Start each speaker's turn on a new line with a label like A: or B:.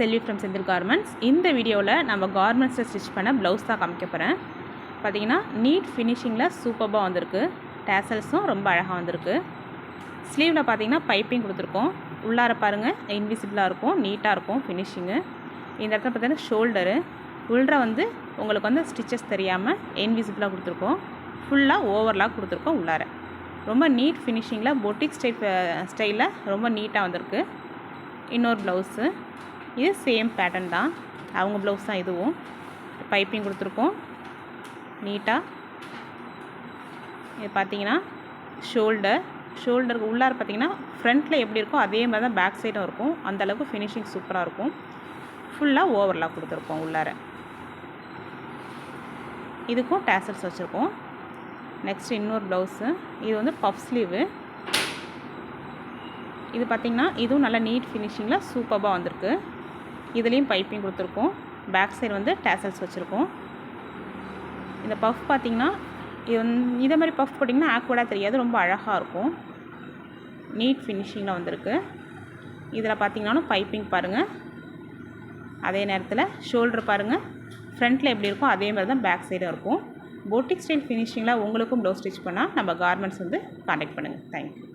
A: Selvi from Senthil garments. இந்த வீடியோவில் நம்ம கார்மெண்ட்ஸில் ஸ்டிச் பண்ண ப்ளவுஸ் தான் காமிக்க போகிறேன். பார்த்தீங்கன்னா நீட் ஃபினிஷிங்கில் சூப்பராக வந்திருக்கு. டேசல்ஸும் ரொம்ப அழகாக வந்திருக்கு. ஸ்லீவில் பார்த்தீங்கன்னா பைப்பிங் கொடுத்துருக்கோம். உள்ளார பாருங்கள் இன்விசிபிளாக இருக்கும், நீட்டாக இருக்கும் ஃபினிஷிங்கு. இந்த இடத்துல பார்த்தீங்கன்னா ஷோல்டரு உள்ற வந்து உங்களுக்கு வந்து ஸ்டிச்சஸ் தெரியாமல் இன்விசிபிளாக கொடுத்துருக்கோம். ஃபுல்லாக ஓவர்லாக் கொடுத்துருக்கோம் உள்ளார. ரொம்ப நீட் ஃபினிஷிங்கில் பொட்டிக் ஸ்டைலில் ரொம்ப நீட்டாக வந்திருக்கு. இன்னொரு ப்ளவுஸு, இது சேம் பேட்டர்ன் தான், அவங்க ப்ளவுஸ் தான் இதுவும். பைப்பிங் கொடுத்துருக்கோம் நீட்டாக. இது பார்த்தீங்கன்னா ஷோல்டருக்கு உள்ளார பார்த்தீங்கன்னா ஃப்ரண்ட்டில் எப்படி இருக்கோ அதே மாதிரி தான் பேக் சைடும் இருக்கும். அந்தளவுக்கு ஃபினிஷிங் சூப்பராக இருக்கும். ஃபுல்லாக ஓவர்லாக் கொடுத்துருக்கோம் உள்ளார. இதுக்கும் டேசல்ஸ் வச்சுருக்கோம். நெக்ஸ்ட் இன்னொரு ப்ளவுஸு, இது வந்து பஃப் ஸ்லீவு. இது பார்த்திங்கன்னா இதுவும் நல்லா நீட் ஃபினிஷிங்கில் சூப்பராக வந்திருக்கு. இதுலேயும் பைப்பிங் கொடுத்துருக்கோம். பேக் சைடு வந்து டேசல்ஸ் வச்சுருக்கோம். இந்த பஃப் பார்த்திங்கன்னா இதே மாதிரி பஃப் போட்டிங்கன்னா ஆக்வர்டாக தெரியாது, ரொம்ப அழகாக இருக்கும். நீட் ஃபினிஷிங்கில் வந்திருக்கு. இதில் பார்த்திங்கனாலும் பைப்பிங் பாருங்கள். அதே நேரத்தில் ஷோல்டர் பாருங்கள், ஃப்ரண்ட்டில் எப்படி இருக்கும் அதே மாதிரி தான் பேக் சைடும் இருக்கும். பொட்டிக் ஸ்டைல் ஃபினிஷிங்கில் உங்களுக்கும் ப்ளவுஸ் ஸ்டிச் பண்ணால் நம்ம கார்மெண்ட்ஸ் வந்து கான்டாக்ட் பண்ணுங்கள். தேங்க்யூ.